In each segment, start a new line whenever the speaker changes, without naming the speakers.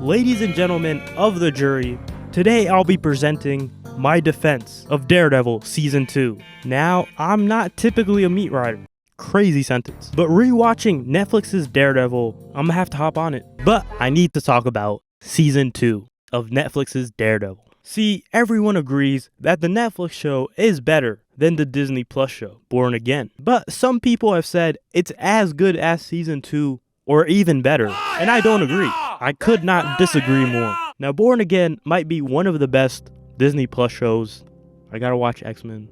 Ladies and gentlemen of the jury, today I'll be presenting my defense of Daredevil Season 2. Now, I'm not typically a meat writer. Crazy sentence. But rewatching Netflix's Daredevil, I'm gonna have to hop on it. But I need to talk about Season 2 of Netflix's Daredevil. See, everyone agrees that the Netflix show is better than the Disney Plus show, Born Again. But some people have said it's as good as Season 2 or even better, and I don't agree. I could not disagree more. Now, Born Again might be one of the best Disney Plus shows. I gotta watch X-Men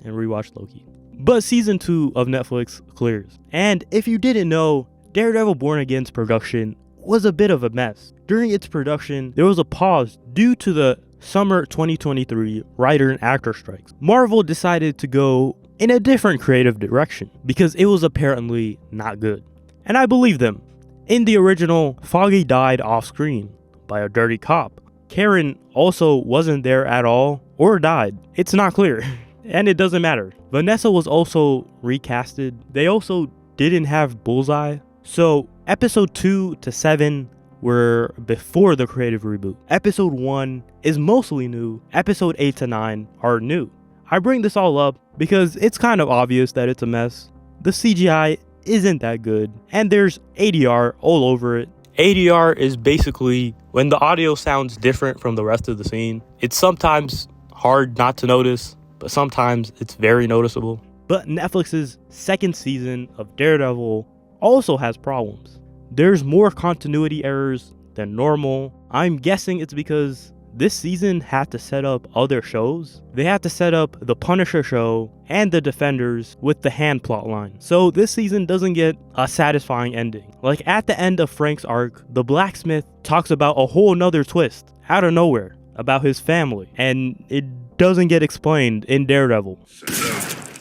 and rewatch Loki. But Season 2 of Netflix clears. And if you didn't know, Daredevil Born Again's production was a bit of a mess. During its production, there was a pause due to the summer 2023 writer and actor strikes. Marvel decided to go in a different creative direction because it was apparently not good. And I believe them. In the original, Foggy died off screen by a dirty cop. Karen also wasn't there at all or died. It's not clear. And it doesn't matter. Vanessa was also recasted. They also didn't have Bullseye. So episode 2 to 7 were before the creative reboot. Episode 1 is mostly new. Episode 8 to 9 are new. I bring this all up because it's kind of obvious that it's a mess. The CGI isn't that good, and there's ADR all over it. ADR is basically when the audio sounds different from the rest of the scene. It's sometimes hard not to notice, but sometimes it's very noticeable. But Netflix's second season of Daredevil also has problems. There's more continuity errors than normal. I'm guessing it's because this season had to set up other shows. They had to set up the Punisher show and the Defenders with the Hand plotline. So this season doesn't get a satisfying ending. Like at the end of Frank's arc, the blacksmith talks about a whole nother twist out of nowhere about his family, and it doesn't get explained in Daredevil.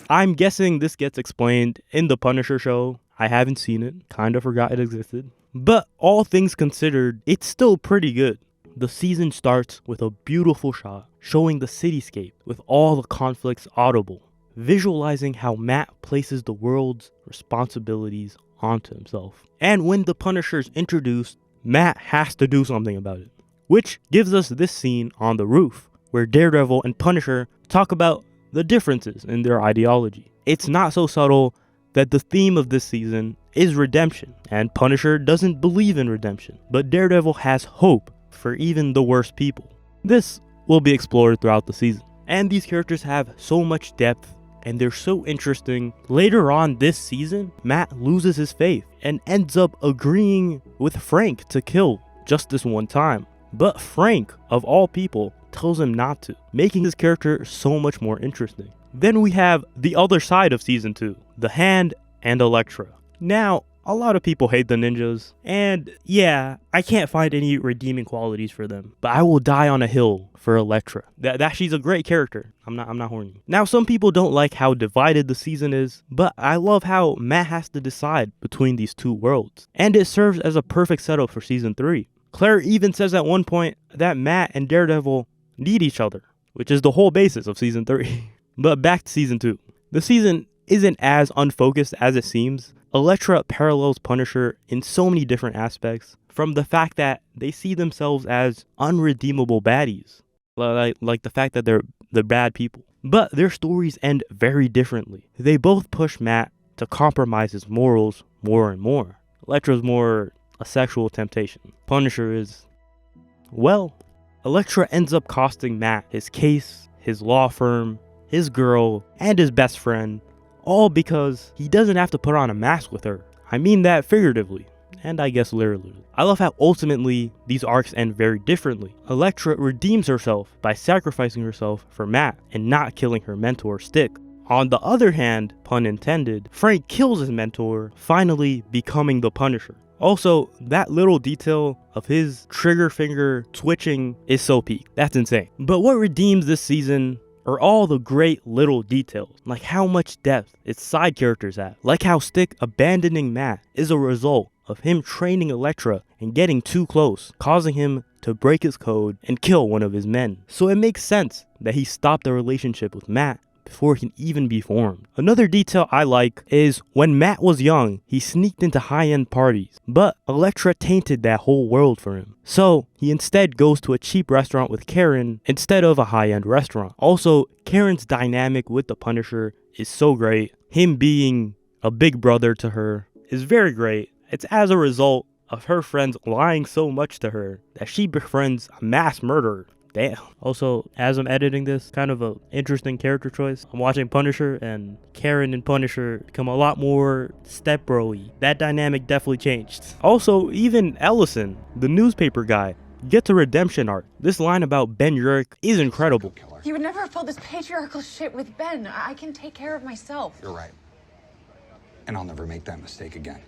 I'm guessing this gets explained in the Punisher show. I haven't seen it, kind of forgot it existed. But all things considered, it's still pretty good. The season starts with a beautiful shot showing the cityscape with all the conflicts audible, visualizing how Matt places the world's responsibilities onto himself. And when the Punisher's introduced, Matt has to do something about it, which gives us this scene on the roof where Daredevil and Punisher talk about the differences in their ideology. It's not so subtle that the theme of this season is redemption, and Punisher doesn't believe in redemption, but Daredevil has hope for even the worst people. This will be explored throughout the season. And these characters have so much depth and they're so interesting. Later on this season, Matt loses his faith and ends up agreeing with Frank to kill just this one time. But Frank, of all people, tells him not to, making his character so much more interesting. Then we have the other side of season 2, the Hand and Elektra. Now, a lot of people hate the ninjas, and yeah, I can't find any redeeming qualities for them, but I will die on a hill for Elektra. That she's a great character. I'm not horny. Now, some people don't like how divided the season is, but I love how Matt has to decide between these two worlds, and it serves as a perfect setup for season 3. Claire even says at one point that Matt and Daredevil need each other, which is the whole basis of season 3. But back to season 2. The season isn't as unfocused as it seems. Elektra parallels Punisher in so many different aspects, from the fact that they see themselves as unredeemable baddies, like the fact that they're bad people. But their stories end very differently. They both push Matt to compromise his morals more and more. Elektra's more a sexual temptation. Punisher is, well, Elektra ends up costing Matt his case, his law firm, his girl, and his best friend, all because he doesn't have to put on a mask with her. I mean that figuratively, and I guess literally. I love how ultimately these arcs end very differently. Elektra redeems herself by sacrificing herself for Matt and not killing her mentor, Stick. On the other hand, pun intended, Frank kills his mentor, finally becoming the Punisher. Also, that little detail of his trigger finger twitching is so peak. That's insane. But what redeems this season are all the great little details, like how much depth its side characters have, like how Stick abandoning Matt is a result of him training Elektra and getting too close, causing him to break his code and kill one of his men. So it makes sense that he stopped the relationship with Matt before it can even be formed. Another detail I like is when Matt was young, he sneaked into high-end parties, but Elektra tainted that whole world for him. So he instead goes to a cheap restaurant with Karen instead of a high-end restaurant. Also, Karen's dynamic with the Punisher is so great. Him being a big brother to her is very great. It's as a result of her friends lying so much to her that she befriends a mass murderer. Damn. Also, as I'm editing this, kind of an interesting character choice. I'm watching Punisher, and Karen and Punisher become a lot more step-bro-y. That dynamic definitely changed. Also, even Ellison, the newspaper guy, gets a redemption arc. This line about Ben Urich is incredible.
You would never have pulled this patriarchal shit with Ben. I can take care of myself.
You're right. And I'll never make that mistake again.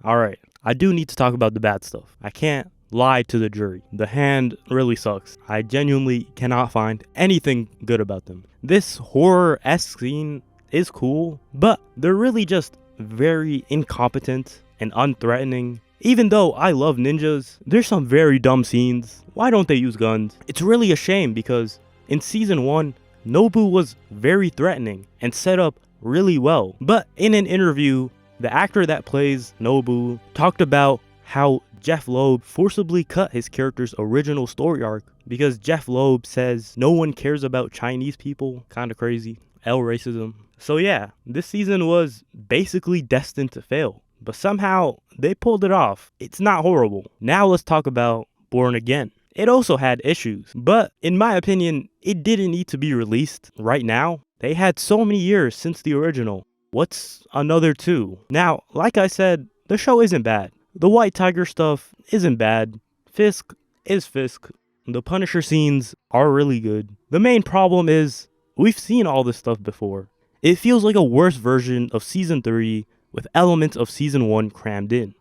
Alright, I do need to talk about the bad stuff. I can't lie to the jury. The Hand really sucks. I genuinely cannot find anything good about them. This horror-esque scene is cool, but they're really just very incompetent and unthreatening. Even though I love ninjas, there's some very dumb scenes. Why don't they use guns? It's really a shame because in season 1, Nobu was very threatening and set up really well. But in an interview, the actor that plays Nobu talked about how Jeff Loeb forcibly cut his character's original story arc because Jeff Loeb says no one cares about Chinese people. Kinda crazy. L racism. So yeah, this season was basically destined to fail. But somehow they pulled it off. It's not horrible. Now let's talk about Born Again. It also had issues, but in my opinion, it didn't need to be released right now. They had so many years since the original. What's another 2? Now, like I said, the show isn't bad. The White Tiger stuff isn't bad. Fisk is Fisk. The Punisher scenes are really good. The main problem is we've seen all this stuff before. It feels like a worse version of season 3 with elements of season 1 crammed in.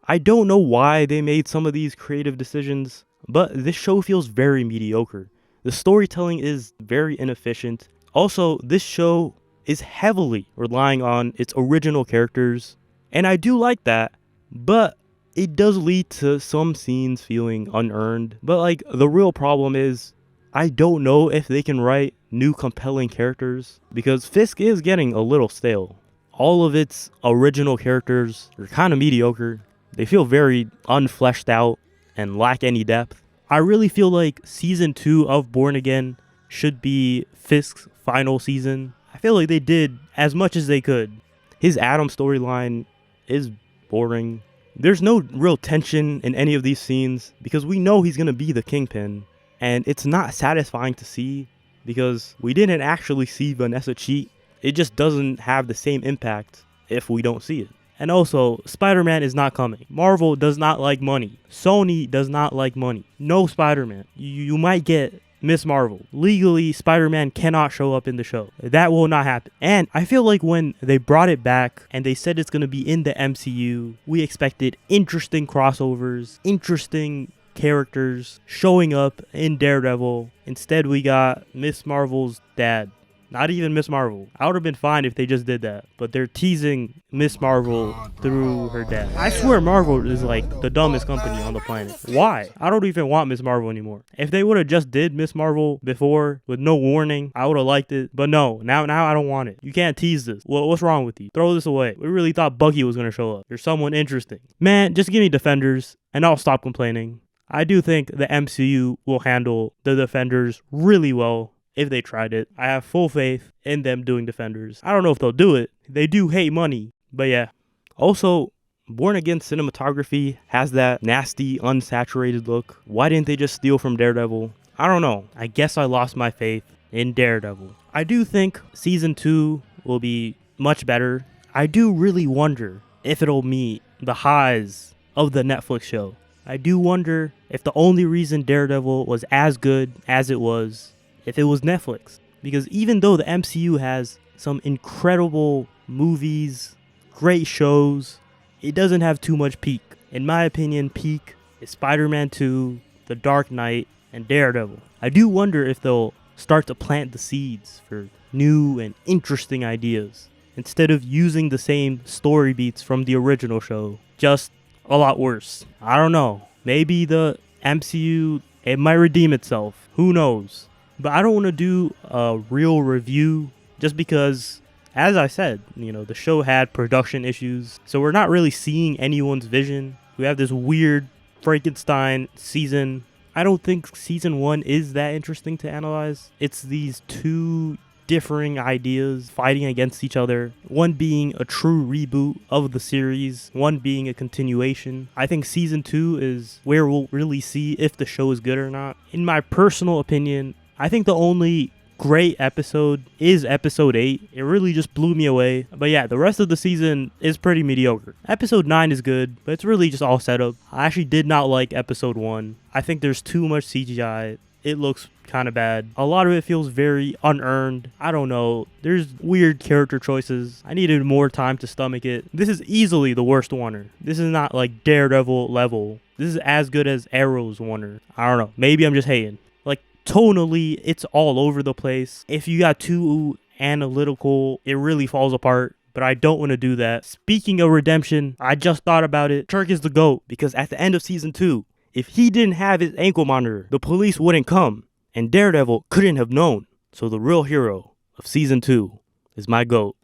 I don't know why they made some of these creative decisions, but this show feels very mediocre. The storytelling is very inefficient. Also, this show is heavily relying on its original characters, and I do like that, but it does lead to some scenes feeling unearned. But like, the real problem is I don't know if they can write new compelling characters because Fisk is getting a little stale. All of its original characters are kind of mediocre. They feel very unfleshed out and lack any depth. I really feel like season 2 of Born Again should be Fisk's final season. I feel like they did as much as they could. His Adam storyline is boring. There's no real tension in any of these scenes because we know he's going to be the Kingpin, and it's not satisfying to see because we didn't actually see Vanessa cheat. It just doesn't have the same impact if we don't see it. And also, Spider-Man is not coming. Marvel does not like money. Sony does not like money. No Spider-Man. You might get Miss Marvel. Legally, Spider-Man cannot show up in the show. That will not happen. And I feel like when they brought it back and they said it's going to be in the MCU, we expected interesting crossovers, interesting characters showing up in Daredevil. Instead, we got Miss Marvel's dad. Not even Miss Marvel. I would have been fine if they just did that. But they're teasing Miss Marvel through her dad. I swear Marvel is like the dumbest company on the planet. Why? I don't even want Miss Marvel anymore. If they would have just did Miss Marvel before with no warning, I would have liked it. But no, now I don't want it. You can't tease this. What's wrong with you? Throw this away. We really thought Bucky was going to show up. There's someone interesting. Man, just give me Defenders and I'll stop complaining. I do think the MCU will handle the Defenders really well. If they tried it, I have full faith in them doing Defenders. I don't know if they'll do it. They do hate money, but yeah. Also, Born Again cinematography has that nasty, unsaturated look. Why didn't they just steal from Daredevil? I don't know. I guess I lost my faith in Daredevil. I do think season 2 will be much better. I do really wonder if it'll meet the highs of the Netflix show. I do wonder if the only reason Daredevil was as good as it was if it was Netflix. Because even though the MCU has some incredible movies, great shows, it doesn't have too much peak. In my opinion, peak is Spider-Man 2, The Dark Knight, and Daredevil. I do wonder if they'll start to plant the seeds for new and interesting ideas instead of using the same story beats from the original show, just a lot worse. I don't know. Maybe the MCU, it might redeem itself. Who knows? But I don't want to do a real review just because, as I said, the show had production issues, so we're not really seeing anyone's vision. We have this weird Frankenstein season. I don't think season 1 is that interesting to analyze. It's these two differing ideas fighting against each other, one being a true reboot of the series, one being a continuation. I think season 2 is where we'll really see if the show is good or not. In my personal opinion, I think the only great episode is episode 8. It really just blew me away. But yeah, the rest of the season is pretty mediocre. Episode 9 is good, but it's really just all setup. I actually did not like episode 1. I think there's too much CGI. It looks kind of bad. A lot of it feels very unearned. I don't know. There's weird character choices. I needed more time to stomach it. This is easily the worst oneer. This is not like Daredevil level. This is as good as Arrow's oneer. I don't know. Maybe I'm just hating. Like, tonally, it's all over the place. If you got too analytical, it really falls apart. But I don't want to do that. Speaking of redemption, I just thought about it. Turk is the GOAT because at the end of season 2, if he didn't have his ankle monitor, the police wouldn't come, and Daredevil couldn't have known. So the real hero of season 2 is my GOAT,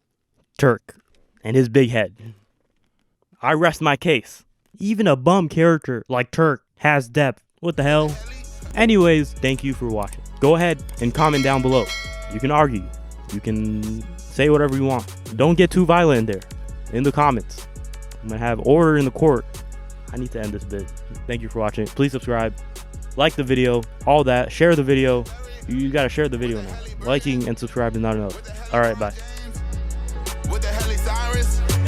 Turk, and his big head. I rest my case. Even a bum character like Turk has depth. What the hell? Anyways, thank you for watching. Go ahead and comment down below. You can argue. You can say whatever you want. Don't get too violent there in the comments. I'm going to have order in the court. I need to end this vid. Thank you for watching. Please subscribe, like the video, all that. Share the video. You gotta share the video now. Liking and subscribing is not enough. All right, bye.